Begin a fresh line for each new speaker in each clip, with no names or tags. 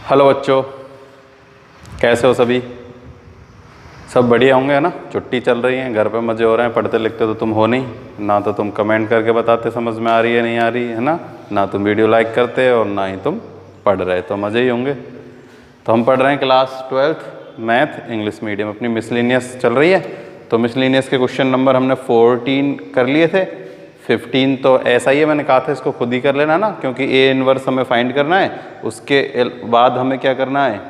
Hello बच्चों, कैसे हो सभी? सब बढ़िया होंगे है ना। छुट्टी चल रही है, घर पे मज़े हो रहे हैं। पढ़ते लिखते तो तुम हो नहीं ना, तो तुम कमेंट करके बताते समझ में आ रही है नहीं आ रही है ना तुम वीडियो लाइक करते और ना ही तुम पढ़ रहे, तो मज़े ही होंगे। तो हम पढ़ रहे हैं class 12th math English medium, अपनी मिसलिनियस चल रही है। तो मिसलिनियस के क्वेश्चन नंबर हमने 14 कर लिए थे। 15 तो ऐसा ही है, मैंने कहा था इसको खुद ही कर लेना ना, क्योंकि ए इनवर्स हमें फाइंड करना है। उसके बाद हमें क्या करना है,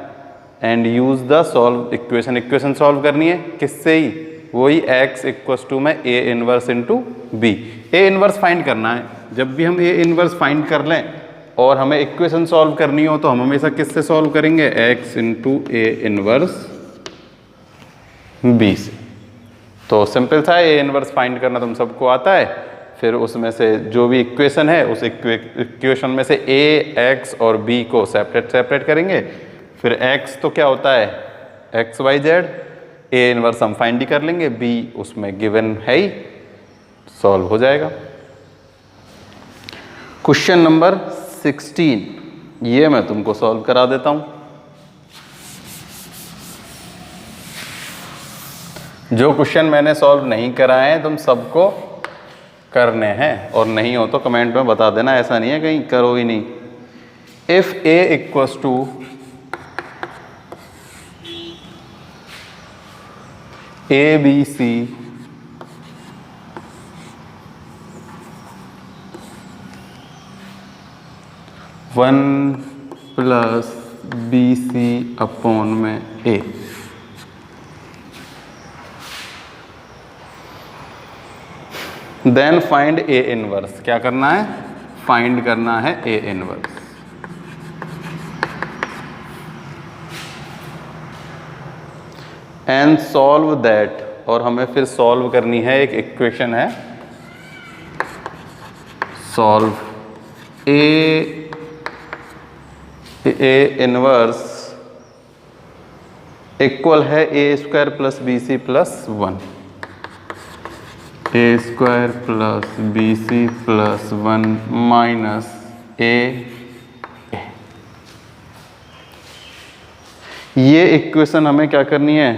and use the solve equation solve करनी है। किससे ही, वही x इक्वस टू में A inverse into B. A inverse find करना है। जब भी हम ए इनवर्स फाइंड कर लें और हमें इक्वेशन सॉल्व करनी हो तो हम हमेशा किससे सॉल्व करेंगे, x into A inverse B से। तो सिंपल था, ए इनवर्स फाइंड करना तुम सबको आता है। फिर उसमें से जो भी इक्वेशन है उस इक्वेशन में से a, x और b को सेपरेट करेंगे। फिर x तो क्या होता है, x y z, A inverse हम फाइंड ही कर लेंगे, b उसमें गिवन है ही, सॉल्व हो जाएगा। क्वेश्चन नंबर 16 ये मैं तुमको सॉल्व करा देता हूं। जो क्वेश्चन मैंने सॉल्व नहीं कराए हैं तुम सबको करने हैं, और नहीं हो तो कमेंट में बता देना, ऐसा नहीं है कहीं करो ही नहीं। If a equals to A B C one plus B C upon में A, then find A inverse. क्या करना है, फाइंड करना है A inverse. And solve that, और हमें फिर सॉल्व करनी है, एक इक्वेशन है, सॉल्व ए इनवर्स इक्वल है A square plus B C plus 1, A square plus B C plus 1 minus A. ये इक्वेशन हमें क्या करनी है,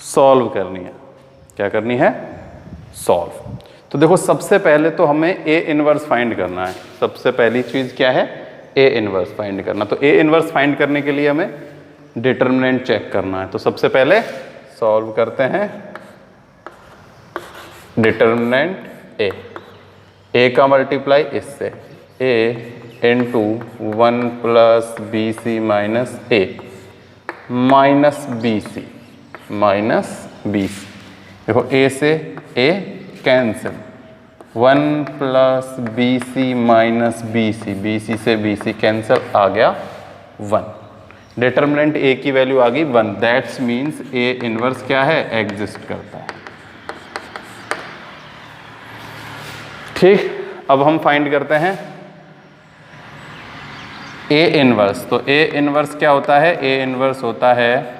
सॉल्व करनी है। क्या करनी है, सॉल्व। तो देखो सबसे पहले तो हमें ए इनवर्स फाइंड करना है। सबसे पहली चीज क्या है, ए इनवर्स फाइंड करना। तो ए इनवर्स फाइंड करने के लिए हमें डिटर्मिनेंट चेक करना है। तो सबसे पहले सॉल्व करते हैं डिटर्मिनेंट ए का मल्टीप्लाई इससे, A into 1 plus B C minus A minus B C minus B C. देखो ए से A cancel, 1 plus B C minus B C से बी सी कैंसिल, आ गया 1। डिटर्मिनेंट ए की वैल्यू आ गई 1। दैट्स मीन्स ए इनवर्स क्या है, exist करता है। ठीक, अब हम फाइंड करते हैं ए इनवर्स। तो ए इनवर्स क्या होता है, ए इनवर्स होता है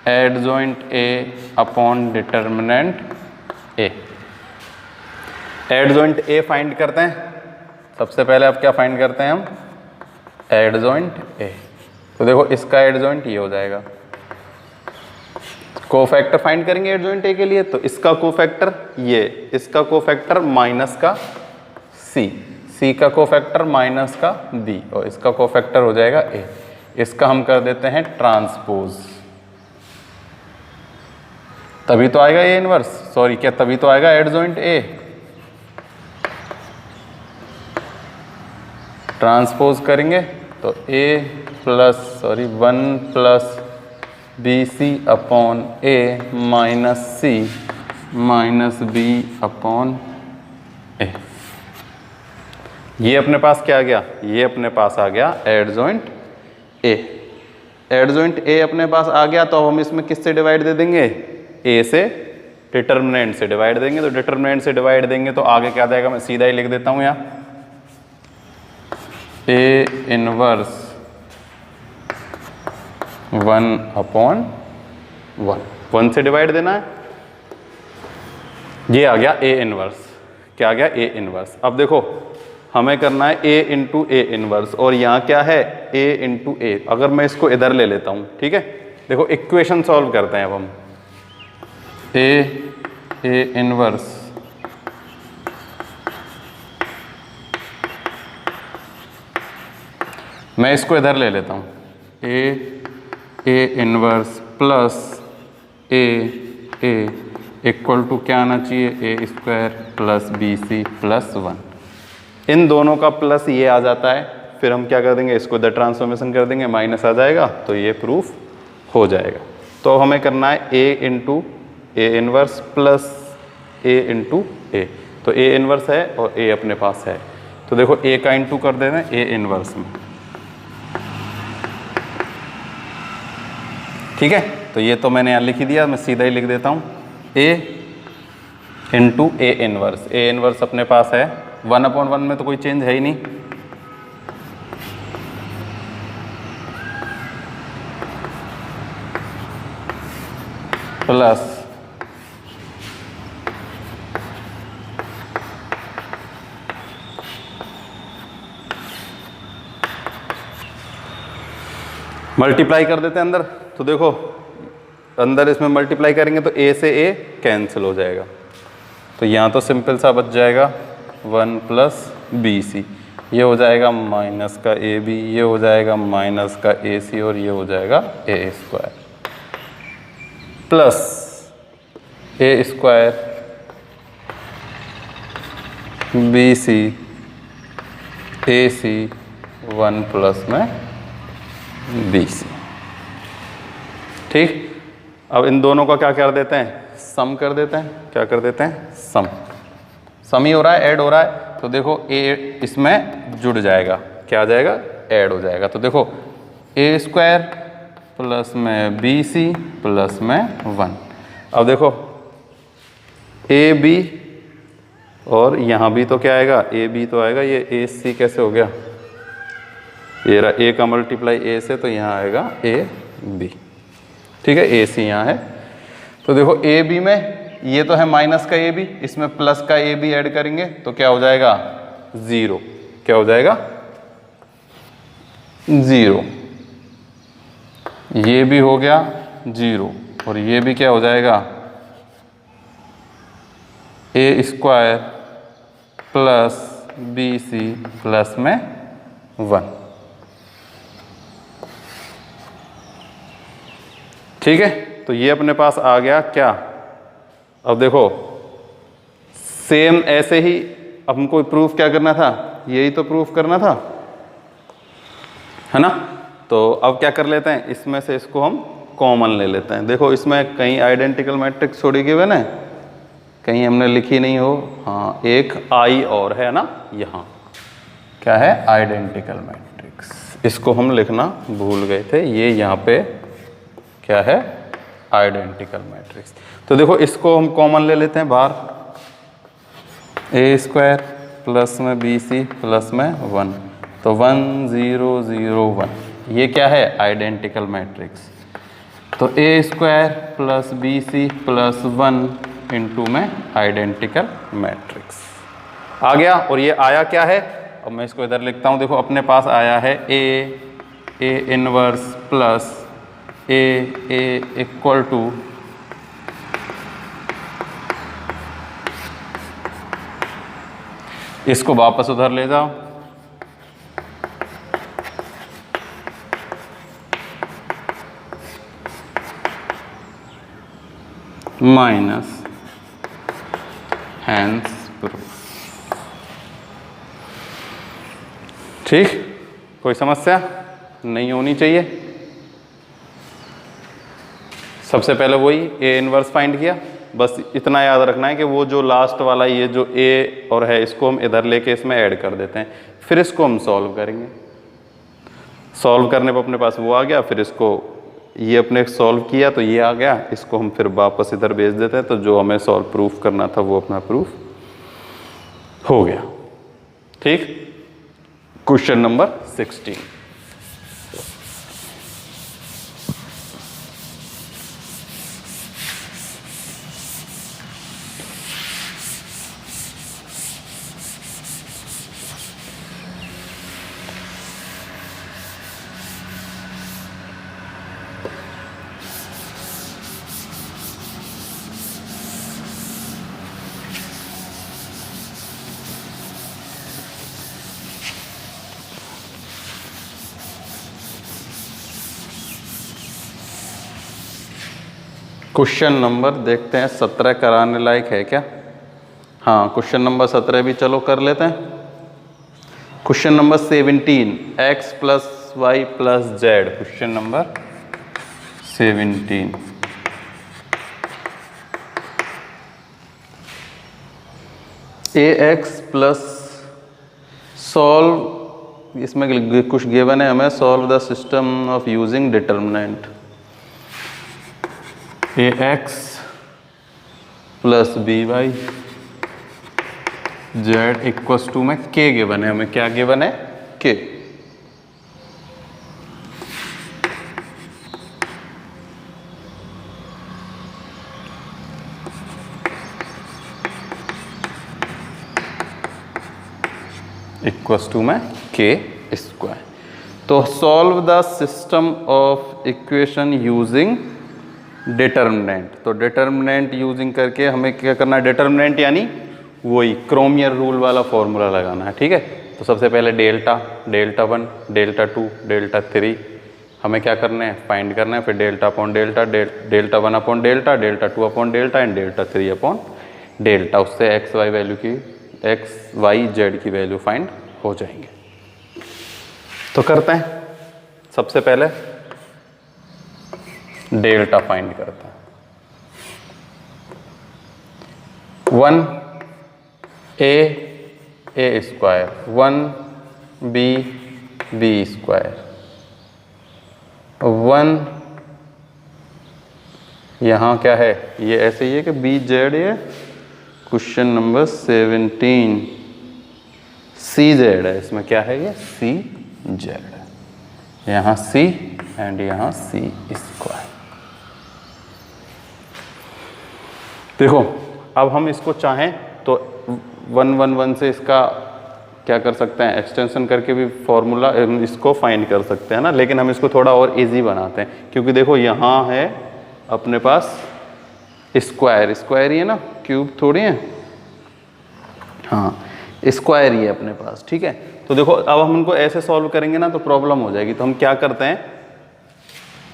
adjoint A upon determinant A. Adjoint A find करते हैं सबसे पहले। अब क्या फाइंड करते हैं हम, एडजॉइंट ए। तो देखो इसका एडजॉइंट ये हो जाएगा, कोफैक्टर फाइंड करेंगे एडजॉइंट ए के लिए। तो इसका कोफैक्टर ये, इसका कोफैक्टर माइनस का सी का कोफैक्टर माइनस का बी, और इसका कोफैक्टर हो जाएगा ए। इसका हम कर देते हैं ट्रांसपोज, तभी तो आएगा ए इनवर्स, सॉरी क्या, तभी तो आएगा एडजॉइंट ए। ट्रांसपोज करेंगे तो A plus 1 plus B C upon A minus C minus B upon A. ये अपने पास क्या आ गया, ये अपने पास आ गया एडजॉइंट ए। एडजॉइंट ए अपने पास आ गया तो हम इसमें किससे डिवाइड दे देंगे, ए से, डिटर्मिनेंट से डिवाइड देंगे। तो डिटर्मिनेंट से डिवाइड देंगे तो आगे क्या जाएगा, मैं सीधा ही लिख देता हूं यहाँ, ए इनवर्स 1 अपॉन 1 से डिवाइड देना है। ये आ गया ए इनवर्स। क्या आ गया, ए इनवर्स। अब देखो हमें करना है a इंटू ए इनवर्स, और यहाँ क्या है a इंटू ए। अगर मैं इसको इधर ले लेता हूँ, ठीक है, देखो इक्वेशन सॉल्व करते हैं अब हम। ए इनवर्स मैं इसको इधर ले लेता हूँ, A inverse plus A equal to क्या आना चाहिए, A square plus B C plus 1। इन दोनों का प्लस ये आ जाता है, फिर हम क्या कर देंगे, इसको इधर ट्रांसफॉर्मेशन कर देंगे, माइनस आ जाएगा तो ये प्रूफ हो जाएगा। तो हमें करना है A into A inverse plus A into A. तो ए इनवर्स है और ए अपने पास है, तो देखो ए का इंटू कर देना है ए इनवर्स में, ठीक है। तो ये तो मैंने यहाँ लिख ही दिया, मैं सीधा ही लिख देता हूँ A into A inverse. A inverse अपने पास है 1/1 में, तो कोई चेंज है ही नहीं, प्लस मल्टीप्लाई कर देते हैं अंदर। तो देखो अंदर इसमें मल्टीप्लाई करेंगे तो ए से ए कैंसिल हो जाएगा, तो यहाँ तो सिंपल सा बच जाएगा 1 प्लस बी सी, ये हो जाएगा माइनस का ए बी, ये हो जाएगा माइनस का ए सी, और ये हो जाएगा A square plus A square B C A C 1 plus में बी सी, ठीक। अब इन दोनों का क्या कर देते हैं, सम कर देते हैं। क्या कर देते हैं, सम ही हो रहा है, ऐड हो रहा है, तो देखो ए इसमें जुड़ जाएगा, क्या आ जाएगा, ऐड हो जाएगा। तो देखो ए स्क्वायर प्लस में बी सी प्लस में 1। अब देखो ए बी, और यहाँ भी तो क्या आएगा, ए बी तो आएगा, ये ए सी कैसे हो गया, ये रहा ए का मल्टीप्लाई ए से, तो यहाँ आएगा ए बी, ठीक है, ए सी यहाँ है। तो देखो ए बी में ये तो है माइनस का ए बी, इसमें प्लस का ए बी ऐड करेंगे तो क्या हो जाएगा, 0। क्या हो जाएगा, 0। ये भी हो गया 0, और ये भी क्या हो जाएगा, A square plus B C plus में 1, ठीक है। तो ये अपने पास आ गया क्या, अब देखो सेम ऐसे ही अब हमको प्रूफ क्या करना था, यही तो प्रूफ करना था, है ना। तो अब क्या कर लेते हैं, इसमें से इसको हम कॉमन ले लेते हैं। देखो इसमें कहीं आइडेंटिकल मैट्रिक्स छोड़ी गई है ना, कहीं हमने लिखी नहीं हो, हाँ एक आई और है ना, यहाँ क्या है, आइडेंटिकल मैट्रिक्स, इसको हम लिखना भूल गए थे, ये यहाँ पे क्या है, आइडेंटिकल मैट्रिक्स। तो देखो इसको हम कॉमन ले लेते हैं बाहर, ए स्क्वायर प्लस में बी सी प्लस में 1, तो 1 0 0 1, ये क्या है, आइडेंटिकल मैट्रिक्स। तो A square plus B C plus 1 into में आइडेंटिकल मैट्रिक्स आ गया। और ये आया क्या है, अब मैं इसको इधर लिखता हूँ, देखो अपने पास आया है A inverse plus A equal to इसको वापस उधर ले जाओ, माइनस हैंस प्रूफ, ठीक। कोई समस्या नहीं होनी चाहिए। सबसे पहले वही ए इनवर्स फाइंड किया, बस इतना याद रखना है कि वो जो लास्ट वाला ये जो ए और है इसको हम इधर लेके इसमें ऐड कर देते हैं, फिर इसको हम सॉल्व करेंगे। सॉल्व करने पर अपने पास वो आ गया, फिर इसको ये अपने सॉल्व किया तो ये आ गया, इसको हम फिर वापस इधर भेज देते हैं, तो जो हमें सॉल्व प्रूफ करना था वो अपना प्रूफ हो गया, ठीक। Question number 16। क्वेश्चन नंबर देखते हैं 17 कराने लायक है क्या? हाँ, क्वेश्चन नंबर 17 भी चलो कर लेते हैं। Question number 17, x plus Y plus Z. Question number 17, ax plus solve, इसमें कुछ गिवन है हमें, solve the system of using determinant. ax plus B Y Z equals to में k गिवन है हमें। क्या गिवन है? k। इक्वस टू में k स्क्वायर। तो solve the system of equation using determinant. तो डिटर्मिनेंट यूजिंग करके हमें क्या करना है? डिटर्मिनेंट यानी वही क्रोमियर रूल वाला फॉर्मूला लगाना है। ठीक है, तो सबसे पहले डेल्टा, डेल्टा 1, डेल्टा 2, डेल्टा 3 हमें क्या करना है? फाइंड करना है। फिर delta upon delta, delta 1 upon delta, delta 2 upon delta and delta 3 upon delta. उससे एक्स वाई वैल्यू की, एक्स वाई जेड की वैल्यू फाइंड हो जाएंगे। तो करते हैं, सबसे पहले डेल्टा फाइंड करते हैं। 1 ए स्क्वायर, 1 बी स्क्वायर, 1 यहाँ क्या है? ये ऐसे ही है कि बी जेड है। क्वेश्चन नंबर 17 सी जेड है। इसमें क्या है? ये सी जेड है। यहाँ सी एंड यहाँ सी स्क्वायर। देखो, अब हम इसको चाहें तो 1 1 1 से इसका क्या कर सकते हैं? एक्सटेंशन करके भी फॉर्मूला इसको फाइंड कर सकते हैं ना। लेकिन हम इसको थोड़ा और इजी बनाते हैं, क्योंकि देखो यहाँ है अपने पास स्क्वायर, स्क्वायर ही है ना, क्यूब थोड़ी है। हाँ, स्क्वायर ही है अपने पास। ठीक है, तो देखो अब हम उनको ऐसे सॉल्व करेंगे ना तो प्रॉब्लम हो जाएगी। तो हम क्या करते हैं?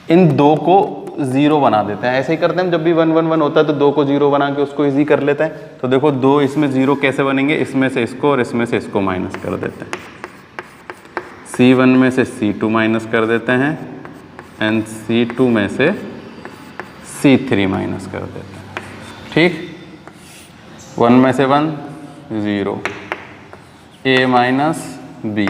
इन दो को 0 बना देते हैं। ऐसे ही करते हैं, जब भी 1 1 1 होता है तो 2 को 0 बना के उसको इजी कर लेते हैं। तो देखो 2 इसमें 0 कैसे बनेंगे? इसमें से इसको और इसमें से इसको माइनस कर देते हैं। C1 में से C2 माइनस कर देते हैं एंड C2 में से C3 माइनस कर देते हैं। ठीक, 1 में से 1 0, a minus B,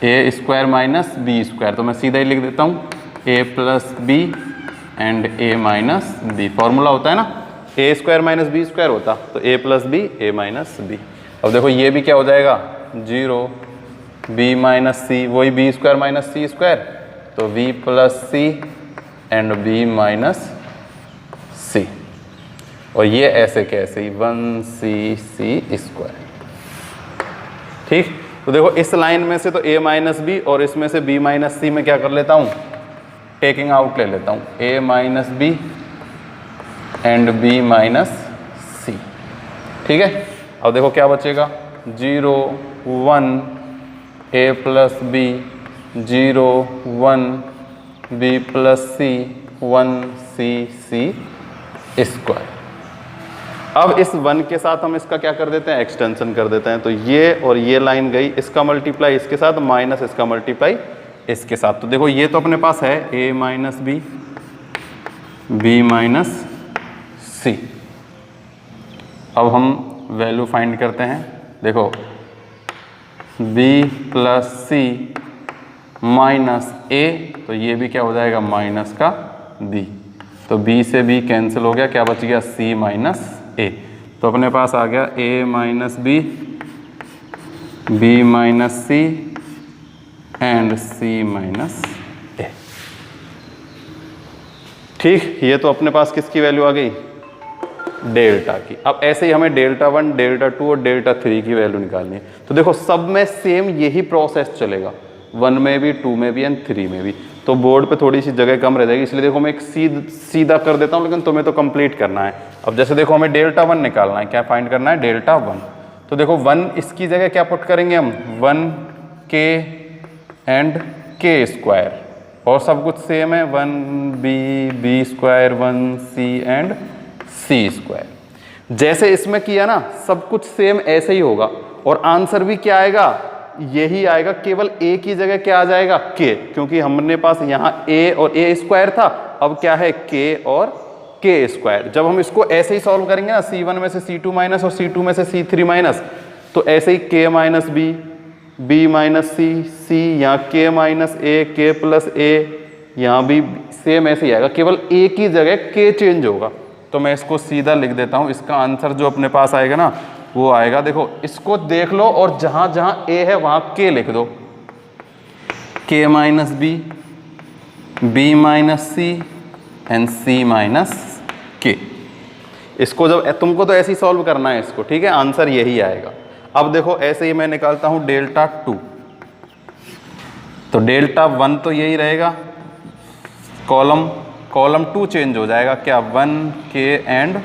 A square minus B square. तो मैं सीधा ही लिख देता हूँ a plus B and a minus B. Formula होता है ना, a square minus B square होता, तो a plus B, a minus B. अब देखो ये भी क्या हो जाएगा? 0, b माइनस सी, वही b square minus C square, तो v plus C and b minus C. और ये ऐसे कैसे? 1c square. ठीक, तो देखो इस लाइन में से तो a माइनस बी और इसमें से b माइनस सी में क्या कर लेता हूँ? टेकिंग आउट ले लेता हूँ, a minus B and b minus C. ठीक है, अब देखो क्या बचेगा? 0 1 a plus B, 0 1 b plus C, 1c square. अब इस 1 के साथ हम इसका क्या कर देते हैं? एक्सटेंशन कर देते हैं। तो ये और ये लाइन गई, इसका मल्टीप्लाई इसके साथ माइनस इसका मल्टीप्लाई इसके साथ। तो देखो ये तो अपने पास है a minus B, b minus C. अब हम वैल्यू फाइंड करते हैं। देखो b plus C minus a, तो ये भी क्या हो जाएगा? माइनस का b। तो b से b कैंसिल हो गया, क्या बच गया? c minus a। तो अपने पास आ गया a minus B, b minus C and c minus a। ठीक, ये तो अपने पास किसकी वैल्यू आ गई? डेल्टा की। अब ऐसे ही हमें डेल्टा 1, डेल्टा 2 और डेल्टा 3 की वैल्यू निकालनी है। तो देखो सब में सेम यही प्रोसेस चलेगा, 1 में भी, 2 में भी एंड 3 में भी। तो बोर्ड पे थोड़ी सी जगह कम रह जाएगी, इसलिए देखो मैं एक सीधा कर देता हूँ, लेकिन तुम्हें तो कंप्लीट करना है। अब जैसे देखो हमें डेल्टा 1 निकालना है, क्या फाइंड करना है? डेल्टा 1। तो देखो 1 इसकी जगह क्या पुट करेंगे हम? 1 k एंड k स्क्वायर, और सब कुछ सेम है, 1b square 1c and c square. जैसे इसमें किया ना, सब कुछ सेम ऐसे ही होगा और आंसर भी क्या आएगा, यही आएगा, केवल a की जगह क्या आ जाएगा, k, क्योंकि हमने पास यहाँ a और a स्क्वायर था, अब क्या है k और k स्क्वायर। जब हम इसको ऐसे ही सॉल्व करेंगे ना, c1 में से c2 माइनस और c2 में से c3 माइनस, तो ऐसे ही k minus B, b minus C, c यहाँ k minus A, k plus A, यहाँ भी सेम ऐसे ही आएगा, केवल a की जगह k चेंज होगा। तो मैं इसको सीधा लिख देता हूँ, इसका आंसर जो अपने पास आएगा ना वो आएगा, देखो इसको देख लो और जहाँ जहाँ a है वहाँ k लिख दो, k minus B, b minus C and c minus k। इसको जब तुमको तो ऐसे ही सॉल्व करना है इसको, ठीक है, आंसर यही आएगा। अब देखो ऐसे ही मैं निकालता हूँ डेल्टा 2, तो डेल्टा 1 तो यही रहेगा, कॉलम 2 चेंज हो जाएगा, क्या 1k and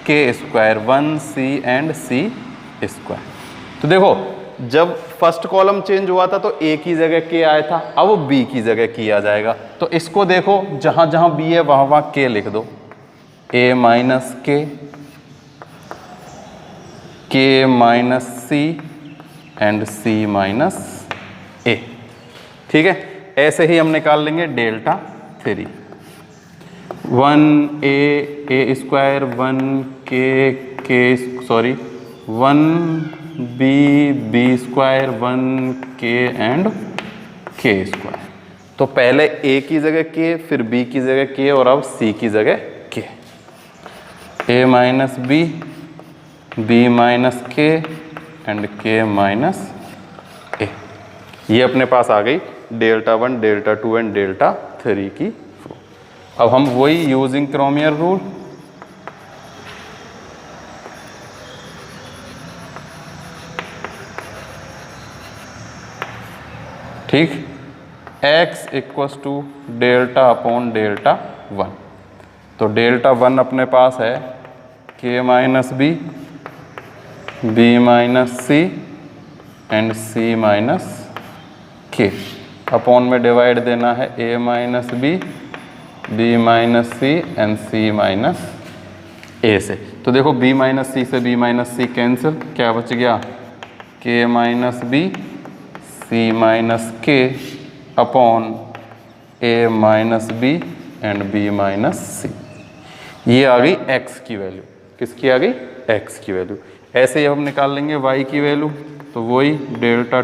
k square, 1c and c square. तो देखो जब फर्स्ट कॉलम चेंज हुआ था तो a की जगह k आया था, अब b की जगह k आ जाएगा। तो इसको देखो जहाँ जहाँ b है वहाँ वहाँ k लिख दो, a minus k minus C and c minus a, ठीक है। ऐसे ही हम निकाल लेंगे delta 3, 1a square 1b square 1k and k square. तो पहले a की जगह k, फिर b की जगह k और अब c की जगह k, a minus b minus k and k minus a। ये अपने पास आ गई डेल्टा 1, डेल्टा 2 एंड डेल्टा 3 की। अब हम वही यूजिंग क्रोमियर रूल, ठीक, x equals to delta upon delta 1। तो डेल्टा 1 अपने पास है k minus b minus C and c minus k, upon में डिवाइड देना है a minus b minus C and c minus a से। तो देखो b माइनस सी से b माइनस सी कैंसिल, क्या बच गया, k minus b c minus k upon a minus b and b minus C. ये आ गई x की वैल्यू, किसकी आ गई, x की वैल्यू। ऐसे ही हम निकाल लेंगे y की वैल्यू, तो वही डेल्टा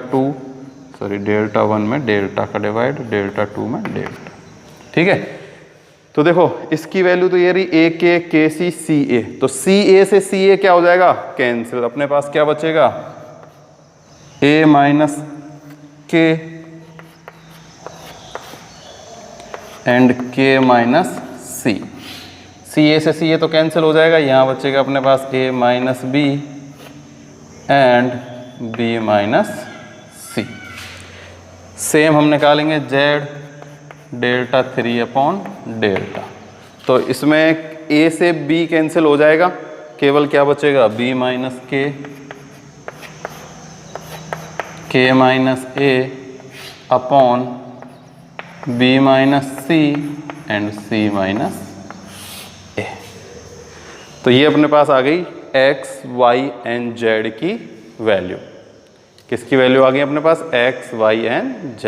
1 में डेल्टा का डिवाइड, डेल्टा 2 में डेल्टा, ठीक है। तो देखो इसकी वैल्यू तो ये रही a k c c a, तो c a से c a क्या हो जाएगा, कैंसिल, अपने पास क्या बचेगा, a minus k and k minus c, सी ए से सी ए तो कैंसिल हो जाएगा, यहाँ बचेगा अपने पास a minus B and b minus C. Same हम निकालेंगे z डेल्टा 3 अपॉन डेल्टा, तो इसमें a से b कैंसिल हो जाएगा, केवल क्या बचेगा, b minus k minus a upon b minus c and c minus a। तो ये अपने पास आ गई x, y एंड z की वैल्यू। किसकी वैल्यू आ गई अपने पास, x, y एंड z,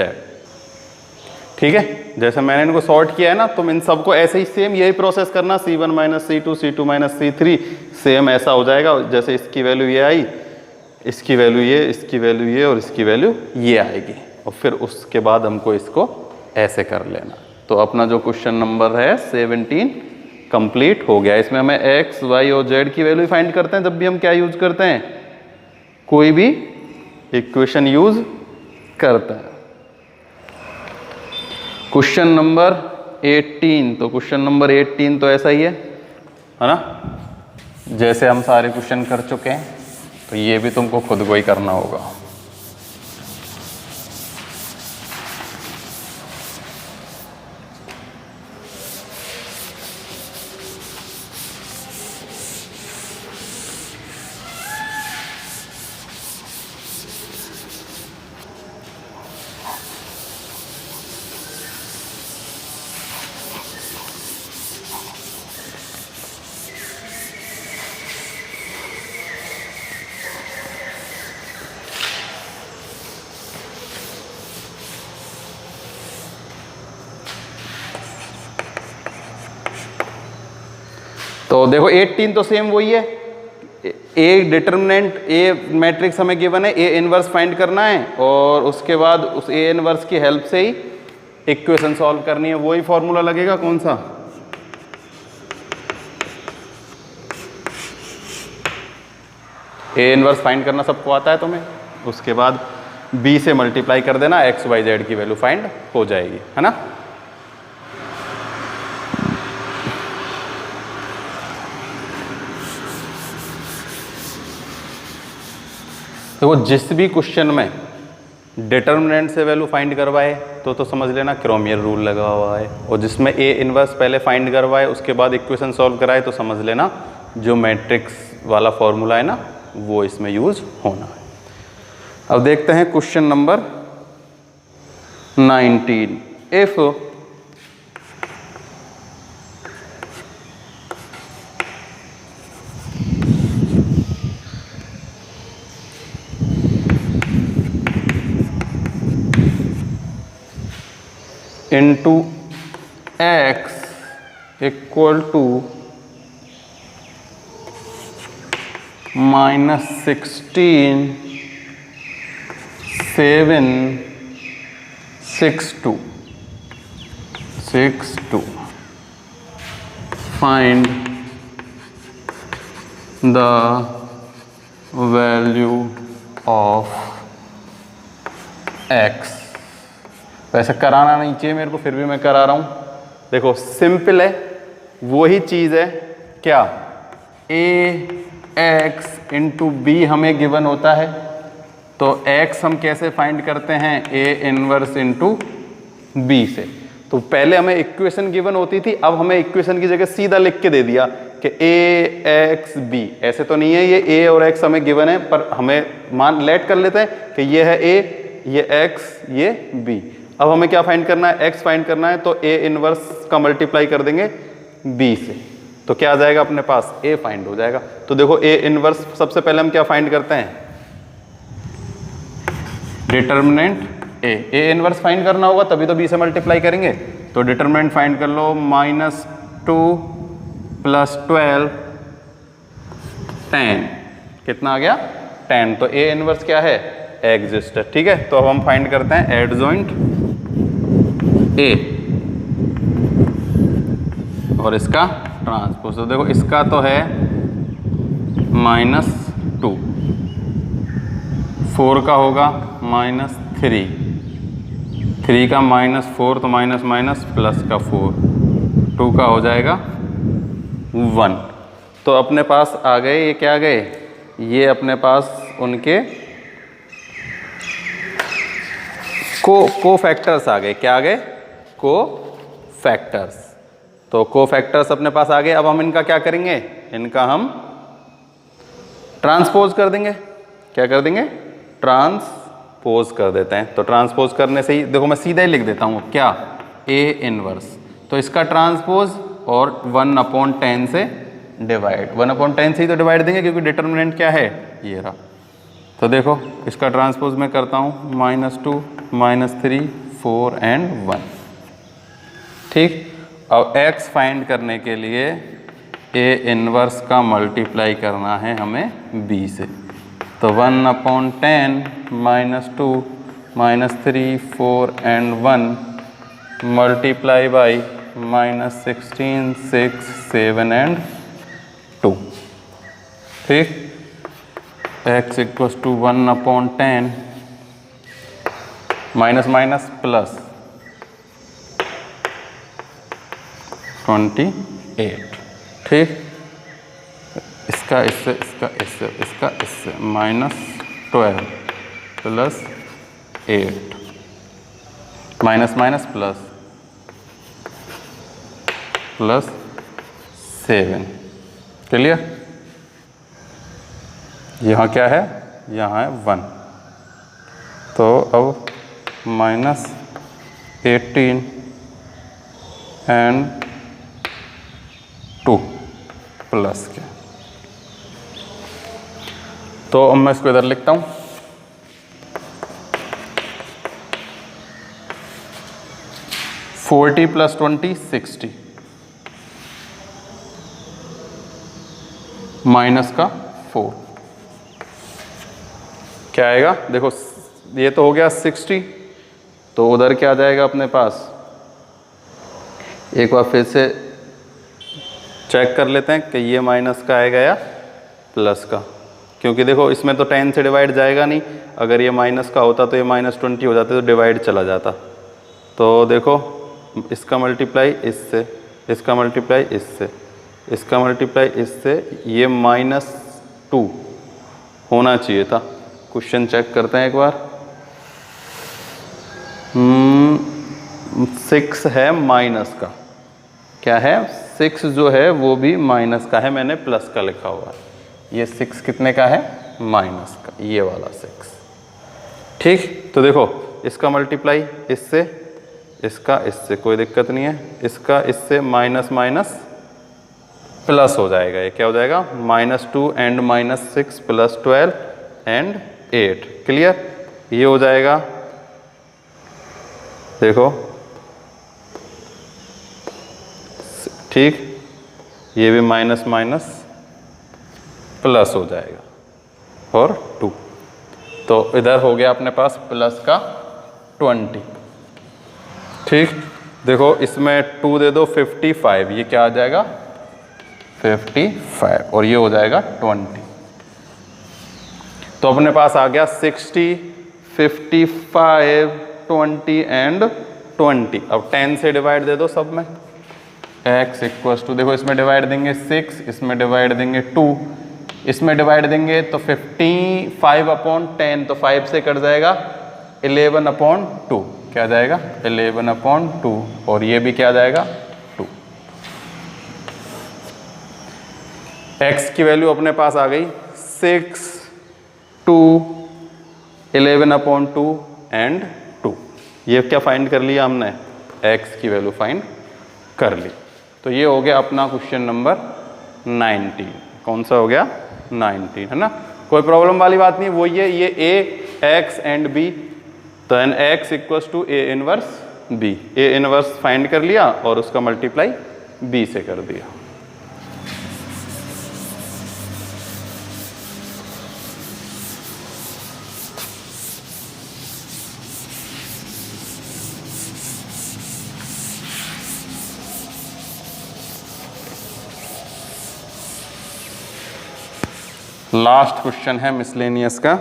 ठीक है। जैसे मैंने इनको सॉर्ट किया है ना, तुम इन सबको ऐसे ही सेम यही प्रोसेस करना, c1 minus c2, c2 minus c3, same ऐसा हो जाएगा। जैसे इसकी वैल्यू ये आई, इसकी वैल्यू ये, इसकी वैल्यू ये और इसकी वैल्यू ये आएगी, और फिर उसके बाद हमको इसको ऐसे कर लेना। तो अपना जो क्वेश्चन नंबर है 17 कंप्लीट हो गया। इसमें हमें x, y और z की वैल्यू फाइंड करते हैं। जब भी हम क्या यूज करते हैं, कोई भी इक्वेशन यूज करते हैं। क्वेश्चन नंबर 18, तो क्वेश्चन नंबर 18 तो ऐसा ही है ना, जैसे हम सारे क्वेश्चन कर चुके हैं, तो ये भी तुमको खुद को ही करना होगा। तो देखो 18 तो सेम वही है, ए डिटर्मिनेंट, ए मैट्रिक्स हमें गिवन है, ए इनवर्स फाइंड करना है और उसके बाद उस ए इनवर्स की हेल्प से ही इक्वेशन सॉल्व करनी है। वही फॉर्मूला लगेगा, कौन सा, ए इनवर्स फाइंड करना सबको आता है तुम्हें, उसके बाद बी से मल्टीप्लाई कर देना, एक्स वाई जेड की वैल्यू फाइंड हो जाएगी, है ना। तो जिस भी क्वेश्चन में डिटर्मिनेंट से वैल्यू फाइंड करवाए तो समझ लेना क्रोमियर रूल लगा हुआ है, और जिसमें ए इनवर्स पहले फाइंड करवाए उसके बाद इक्वेशन सॉल्व कराए तो समझ लेना जो मैट्रिक्स वाला फॉर्मूला है ना वो इसमें यूज होना है। अब देखते हैं question number 19। If into x equal to -16 7 6 2 find the value of x। वैसे कराना नहीं चाहिए मेरे को, फिर भी मैं करा रहा हूं। देखो सिंपल है, वही चीज है क्या, ए एक्स इंटू बी हमें गिवन होता है, तो x हम कैसे फाइंड करते हैं, ए इनवर्स इंटू बी से। तो पहले हमें इक्वेशन गिवन होती थी, अब हमें इक्वेशन की जगह सीधा लिख के दे दिया कि ए एक्स बी। ऐसे तो नहीं है, ये ए और एक्स हमें गिवन है, पर हमें मान लेट कर लेते हैं कि ये है ए, ये एक्स, ये बी। अब हमें क्या फाइंड करना है, x फाइंड करना है, तो a इनवर्स का मल्टीप्लाई कर देंगे b से, तो क्या आ जाएगा अपने पास, a फाइंड हो जाएगा। तो देखो a इनवर्स सबसे पहले हम क्या फाइंड करते हैं, डिटर्मिनेंट a इनवर्स फाइंड करना होगा तभी तो b से मल्टीप्लाई करेंगे। तो डिटर्मिनेंट फाइंड कर लो, -2 + 12 10, कितना आ गया 10। तो a इनवर्स क्या है, एग्जिस्ट है, ठीक है। तो अब हम फाइंड करते हैं एडजॉइंट ए और इसका ट्रांसपोज। तो देखो इसका तो है -2, 4 का होगा -3, 3 का -4 तो माइनस प्लस का 4, 2 का हो जाएगा 1। तो अपने पास आ गए, ये क्या आ गए, ये अपने पास उनके को फैक्टर्स आ गए। क्या आ गए, को फैक्टर्स। तो को फैक्टर्स अपने पास आ गए। अब हम इनका क्या करेंगे, इनका हम ट्रांसपोज कर देंगे। क्या कर देंगे, ट्रांसपोज कर देते हैं। तो ट्रांसपोज करने से ही देखो मैं सीधा ही लिख देता हूँ क्या, ए इनवर्स, तो इसका ट्रांसपोज और 1/10 से डिवाइड, 1/10 से ही तो डिवाइड देंगे क्योंकि डिटर्मिनेंट क्या है, ये रहा। तो देखो इसका ट्रांसपोज मैं करता हूँ, -2 -3 4 एंड 1, ठीक। अब x फाइंड करने के लिए a इनवर्स का मल्टीप्लाई करना है हमें b से। तो 1/10 -2 -3 4 एंड 1 मल्टीप्लाई बाई -16 6 7 एंड 2, ठीक। x equals to 1/10 minus minus plus 28, ठीक। इसका इससे, इसका इससे, इसका इससे, -12 plus 8, minus minus plus 7, clear. यहाँ क्या है, यहाँ है 1, तो अब -18 एंड 2 प्लस के, तो अब मैं इसको इधर लिखता हूँ। +40 + 20 60, माइनस का 4 क्या आएगा? देखो ये तो हो गया 60, तो उधर क्या आ जाएगा अपने पास, एक बार फिर से चेक कर लेते हैं कि ये माइनस का आएगा या प्लस का, क्योंकि देखो इसमें तो 10 से डिवाइड जाएगा नहीं, अगर ये माइनस का होता तो ये -20 हो जाते तो डिवाइड चला जाता। तो देखो इसका मल्टीप्लाई इससे, इसका मल्टीप्लाई इससे, इसका मल्टीप्लाई इससे, ये -2 होना चाहिए था। क्वेश्चन चेक करते हैं एक बार। 6 है माइनस का, क्या है 6 जो है वो भी माइनस का है, मैंने प्लस का लिखा हुआ है। ये 6 कितने का है? माइनस का, ये वाला 6। ठीक, तो देखो इसका मल्टीप्लाई इससे, इसका इससे, कोई दिक्कत नहीं है, इसका इससे माइनस माइनस प्लस हो जाएगा। ये क्या हो जाएगा? -2 एंड -6 + 12 एंड 8। क्लियर? ये हो जाएगा, देखो ठीक, ये भी माइनस माइनस प्लस हो जाएगा और 2, तो इधर हो गया अपने पास प्लस का 20। ठीक, देखो इसमें 2 दे दो 55, ये क्या आ जाएगा 55 और ये हो जाएगा 20। तो अपने पास आ गया 60, 55, 20 एंड 20। अब 10 से डिवाइड दे दो सब में। x = देखो इसमें डिवाइड देंगे 6, इसमें डिवाइड देंगे 2, इसमें डिवाइड देंगे तो 55/10, तो 5 से कट जाएगा 11/2, क्या जाएगा 11/2, और ये भी क्या जाएगा 2। x की वैल्यू अपने पास आ गई 6, 2, 11/2 एंड 2। ये क्या फाइंड कर लिया हमने? x की वैल्यू फाइंड कर ली। तो ये हो गया अपना क्वेश्चन नंबर 19। कौन सा हो गया? 19, है ना? कोई प्रॉब्लम वाली बात नहीं, वो ये a, x एंड b, तो एन x = a inverse b। a inverse find कर लिया और उसका मल्टीप्लाई b से कर दिया। लास्ट क्वेश्चन है मिसलेनियस का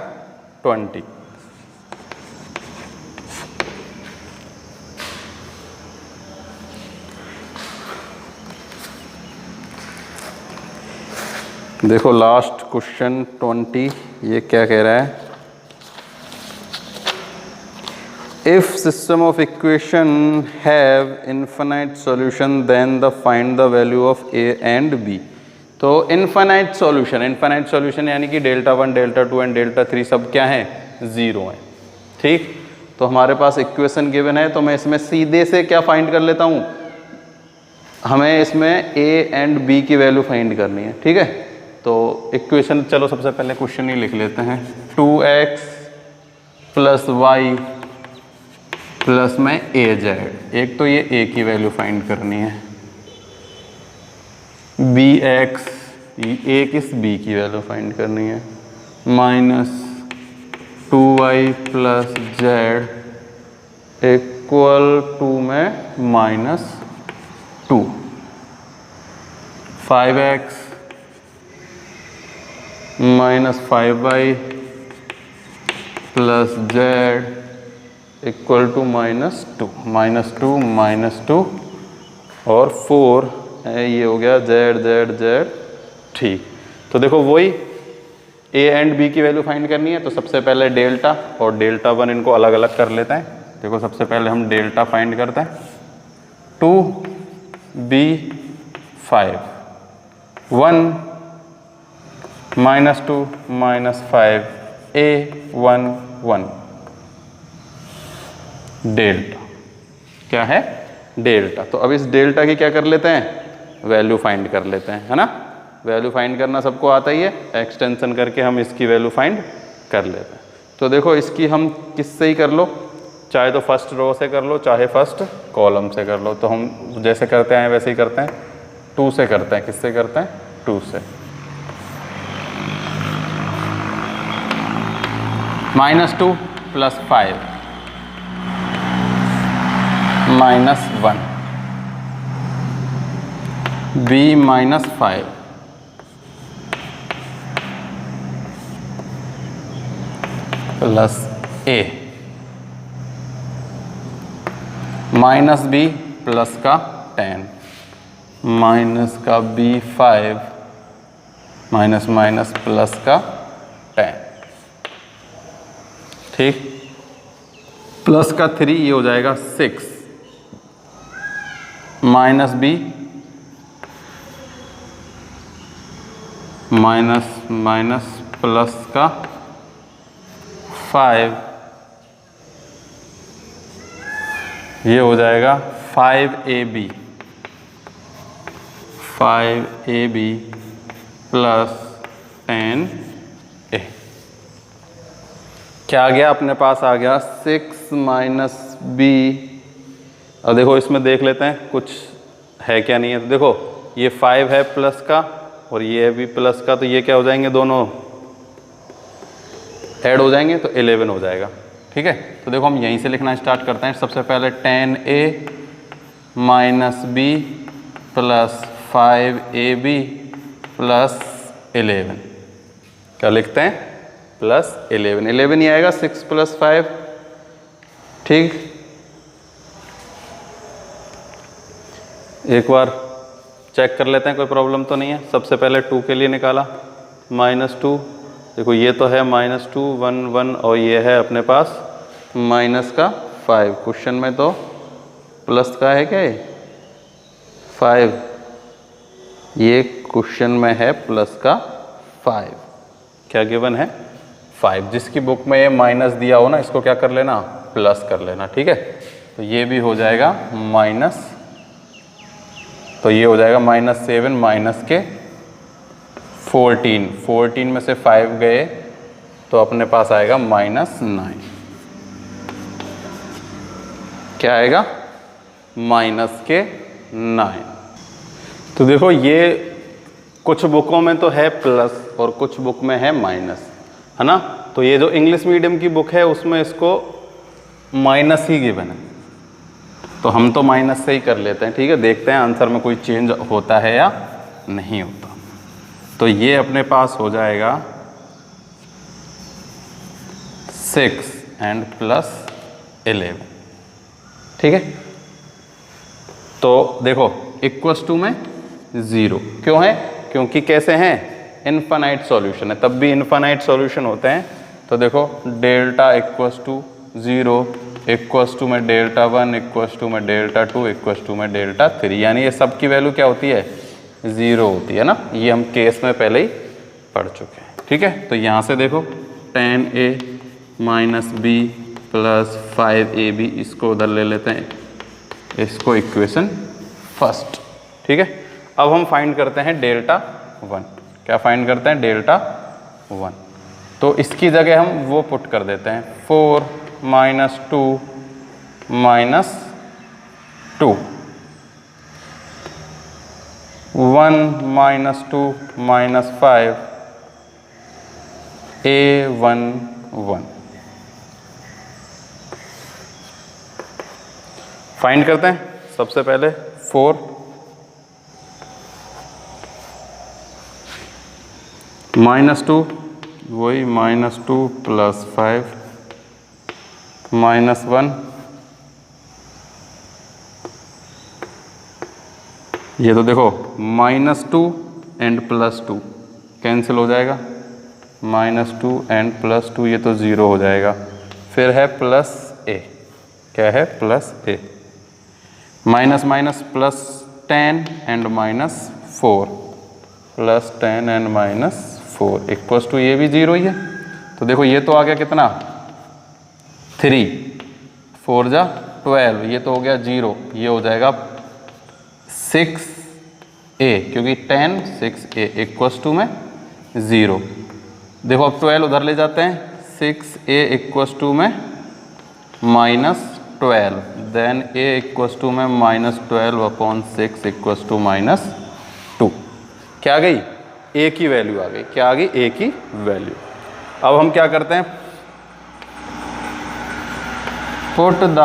20। देखो लास्ट क्वेश्चन 20, ये क्या कह रहा है? If system of equation have infinite solution then the find the value of a and b। तो इनफाइनाइट सॉल्यूशन यानी कि Δ1, Δ2 एंड Δ3 सब क्या है? 0 है। ठीक, तो हमारे पास इक्वेशन गिवन है, तो मैं इसमें सीधे से क्या फाइंड कर लेता हूँ, हमें इसमें a एंड b की वैल्यू फाइंड करनी है। ठीक है, तो इक्वेशन चलो सबसे पहले क्वेश्चन ही लिख लेते हैं। 2x + y प्लस में az, एक तो ये a की वैल्यू फाइंड करनी है, bx, एक इस b की वैल्यू फाइंड करनी है, -2y + z = में -2, 5x - 5y + z = -2 और 4 ये हो गया z। ठीक, तो देखो वही a एंड b की वैल्यू फाइंड करनी है, तो सबसे पहले डेल्टा और Δ1 इनको अलग अलग कर लेते हैं। देखो सबसे पहले हम डेल्टा फाइंड करते हैं। 2b5, 1 -2 -5 a1 1, डेल्टा क्या है? डेल्टा। तो अब इस डेल्टा की क्या कर लेते हैं? वैल्यू फाइंड कर लेते हैं, है ना? वैल्यू फाइंड करना सबको आता ही है, एक्सटेंशन करके हम इसकी वैल्यू फाइंड कर लेते हैं। तो देखो इसकी हम किससे ही कर लो, चाहे तो फर्स्ट रो से कर लो, चाहे फर्स्ट कॉलम से कर लो। तो हम जैसे करते हैं वैसे ही करते हैं, 2 से करते हैं। किससे करते हैं? 2 से। -2 + 5 -1 b -5 plus a -b plus का 10 माइनस का b5 माइनस माइनस प्लस का 10, ठीक। प्लस का 3 ये हो जाएगा 6 minus b minus minus plus का 5 ये हो जाएगा 5ab प्लस 10a। क्या आ गया अपने पास? आ गया 6 माइनस b। अब देखो इसमें देख लेते हैं कुछ है क्या नहीं है। तो देखो ये 5 है प्लस का और ये है भी प्लस का, तो ये क्या हो जाएंगे? दोनों ऐड हो जाएंगे तो 11 हो जाएगा, ठीक है। तो देखो हम यहीं से लिखना स्टार्ट करते हैं। सबसे पहले 10a minus b plus 5ab plus 11। क्या लिखते हैं? प्लस 11। 11 ही आएगा 6 + 5, ठीक। एक बार चेक कर लेते हैं कोई प्रॉब्लम तो नहीं है। सबसे पहले 2 के लिए निकाला -2। देखो ये तो है -2 1 1 और ये है अपने पास माइनस का 5। क्वेश्चन में तो प्लस का है क्या? ये 5, ये क्वेश्चन में है प्लस का 5। क्या गिवन है? 5। जिसकी बुक में ये माइनस दिया हो ना, इसको क्या कर लेना? प्लस कर लेना, ठीक है। तो ये भी हो जाएगा माइनस, तो ये हो जाएगा -7 माइनस के 14। 14 में से 5 गए तो अपने पास आएगा -9। क्या आएगा? माइनस के 9। तो देखो ये कुछ बुकों में तो है प्लस और कुछ बुक में है माइनस, है ना। तो ये जो इंग्लिश मीडियम की बुक है उसमें इसको माइनस ही गिवन है, तो हम तो माइनस से ही कर लेते हैं, ठीक है। देखते हैं आंसर में कोई चेंज होता है या नहीं होता। तो ये अपने पास हो जाएगा 6 एंड प्लस 11, ठीक है। तो देखो इक्वल्स टू में 0 क्यों है? क्योंकि कैसे हैं? इनफाइनाइट सॉल्यूशन है, तब भी इनफाइनाइट सॉल्यूशन होते हैं। तो देखो delta equals to 0 equals to में डेल्टा 1 इक्वल्स टू में डेल्टा 2 इक्वल्स टू में डेल्टा 3, यानी ये सब की वैल्यू क्या होती है? 0 होती है ना। ये हम केस में पहले ही पढ़ चुके हैं, ठीक है। तो यहाँ से देखो 10a minus b plus 5ab, इसको उधर ले लेते हैं, इसको इक्वेशन फर्स्ट, ठीक है। अब हम फाइंड करते हैं डेल्टा 1। क्या फाइंड करते हैं? डेल्टा 1। तो इसकी जगह हम वो पुट कर देते हैं 4 minus 2 minus 2 1 minus 2 minus 5 a1 1। Find करते हैं सबसे पहले 4 -2 वही -2 प्लस 5 -1, ये तो देखो -2 एंड +2 कैंसिल हो जाएगा, -2 एंड +2 ये तो 0 हो जाएगा। फिर है प्लस a, क्या है? Plus a, minus minus plus 10 and -4 plus 10 and -4 equals to ये भी 0 ही है। तो देखो ये तो आ गया कितना? 3 4 जा 12, ये तो हो गया 0, ये हो जाएगा 6a, क्योंकि 10 6a इक्वल्स टू में 0। देखो अब 12 उधर ले जाते हैं, 6a इक्वल्स टू में -12, देन a इक्वल्स टू में -12/6 इक्वल्स टू -2। क्या आ गई? a की वैल्यू आ गई। क्या आ गई? a की वैल्यू। अब हम क्या करते हैं? Put the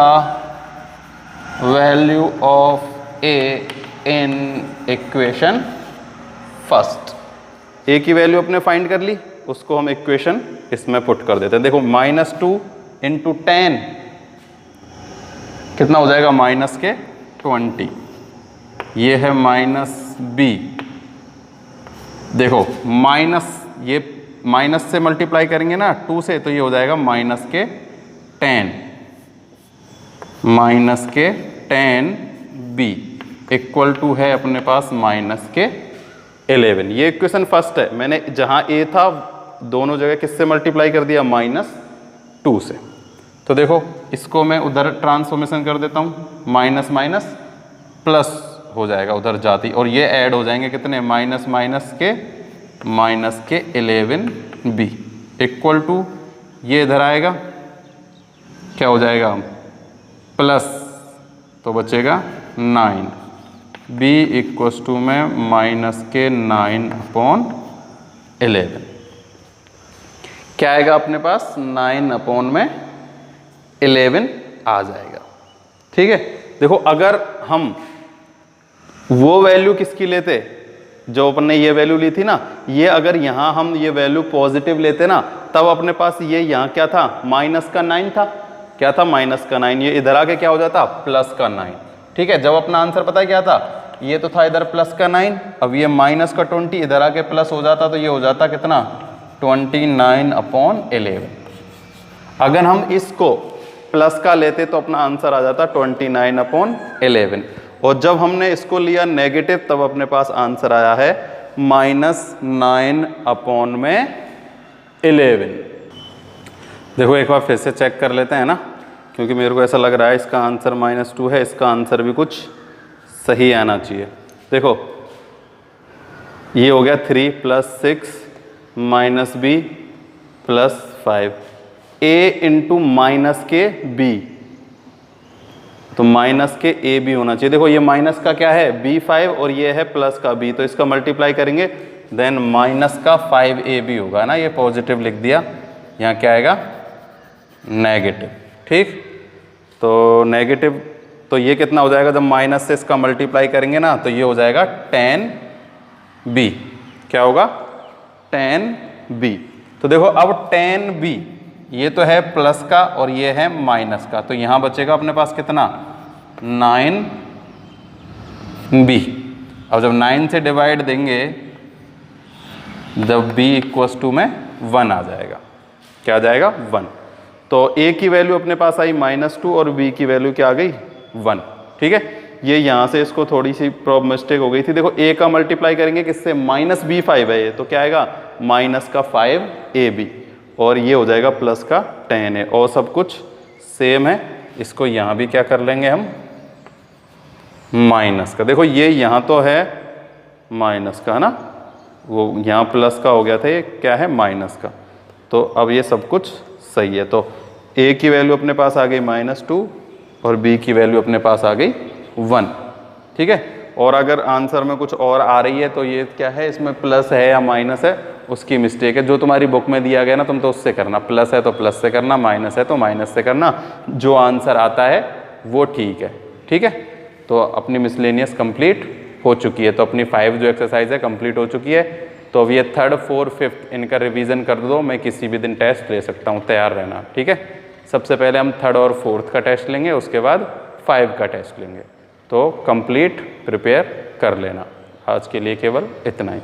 value of A in equation first. A की वैल्यू अपने फाइंड कर ली, उसको हम इक्वेशन इसमें पुट कर देते हैं। देखो -2 × 10 कितना हो जाएगा, -20। ये है -b। देखो ये माइनस से मल्टीप्लाई करेंगे ना 2 से, तो ये हो जाएगा -10 -10b इक्वल टू है अपने पास -11। ये इक्वेशन फर्स्ट है। मैंने जहाँ a था दोनों जगह किससे मल्टीप्लाई कर दिया, -2 से। तो देखो इसको मैं उधर ट्रांसफॉर्मेशन कर देता हूँ, माइनस माइनस प्लस हो जाएगा उधर जाती, और ये ऐड हो जाएंगे कितने, माइनस के 11b इक्वल टू ये इधर आएगा, क्या हो जाएगा, प्लस, तो बचेगा 9b इक्वल्स टू में -9/11। क्या आएगा अपने पास, 9/11 आ जाएगा। ठीक है। देखो अगर हम वो वैल्यू किसकी लेते, जो अपन ने ये वैल्यू ली थी ना, ये अगर यहाँ हम ये वैल्यू पॉजिटिव लेते ना, तब अपने पास ये यहाँ क्या था, -9 था। क्या था, -9। ये इधर आके क्या हो जाता, +9। ठीक है। जब अपना आंसर पता है क्या था, ये तो था इधर +9, अब ये -20 इधर आके प्लस हो जाता, तो ये हो जाता कितना, 29/11। अगर हम इसको प्लस का लेते तो अपना आंसर आ जाता 29/11, और जब हमने इसको लिया नेगेटिव तब अपने पास आंसर आया है -9/11। देखो एक बार फिर से चेक कर लेते हैं ना, क्योंकि मेरे को ऐसा लग रहा है इसका आंसर -2 है, इसका आंसर भी कुछ सही आना चाहिए। देखो ये हो गया 3 + 6 - b + 5 a इंटू माइनस के b, तो माइनस के ए बी होना चाहिए। देखो ये माइनस का क्या है, b5, और ये है प्लस का b, तो इसका मल्टीप्लाई करेंगे, देन माइनस का 5ab होगा ना, ये पॉजिटिव लिख दिया, यहाँ क्या आएगा, नेगेटिव। ठीक, तो नेगेटिव, तो ये कितना हो जाएगा, जब माइनस से इसका मल्टीप्लाई करेंगे ना, तो ये हो जाएगा 10b। क्या होगा, 10b। तो देखो अब 10b, ये तो है प्लस का और ये है माइनस का, तो यहाँ बचेगा अपने पास कितना, 9b। अब जब 9 से डिवाइड देंगे, जब b इक्वल्स टू में 1 आ जाएगा। क्या आ जाएगा, 1। तो a की वैल्यू अपने पास आई -2 और b की वैल्यू क्या आ गई, 1। ठीक है। ये यहाँ से इसको थोड़ी सी मिस्टेक हो गई थी। देखो a का मल्टीप्लाई करेंगे किससे, -b5 है ये, तो क्या आएगा, -5ab, और ये हो जाएगा प्लस का 10 है, और सब कुछ सेम है। इसको यहाँ भी क्या कर लेंगे हम, माइनस का। देखो ये यहाँ तो है माइनस का है ना, वो यहाँ प्लस का हो गया था, ये क्या है, माइनस का। तो अब ये सब कुछ सही है। तो a की वैल्यू अपने पास आ गई -2 और b की वैल्यू अपने पास आ गई 1। ठीक है। और अगर आंसर में कुछ और आ रही है तो ये क्या है, इसमें प्लस है या माइनस है, उसकी मिस्टेक है। जो तुम्हारी बुक में दिया गया ना, तुम तो उससे करना, प्लस है तो प्लस से करना, माइनस है तो माइनस से करना, जो आंसर आता है वो ठीक है। ठीक है। तो अपनी मिसलेनियस कंप्लीट हो चुकी है। तो अपनी 5 जो एक्सरसाइज है कंप्लीट हो चुकी है। तो अब ये 3rd, 4th, 5th इनका रिवीजन कर दो, मैं किसी भी दिन टेस्ट ले सकता हूँ, तैयार रहना। ठीक है। सबसे पहले हम 3rd और 4th का टेस्ट लेंगे, उसके बाद 5 का टेस्ट लेंगे। तो कंप्लीट प्रिपेयर कर लेना। आज के लिए केवल इतना ही।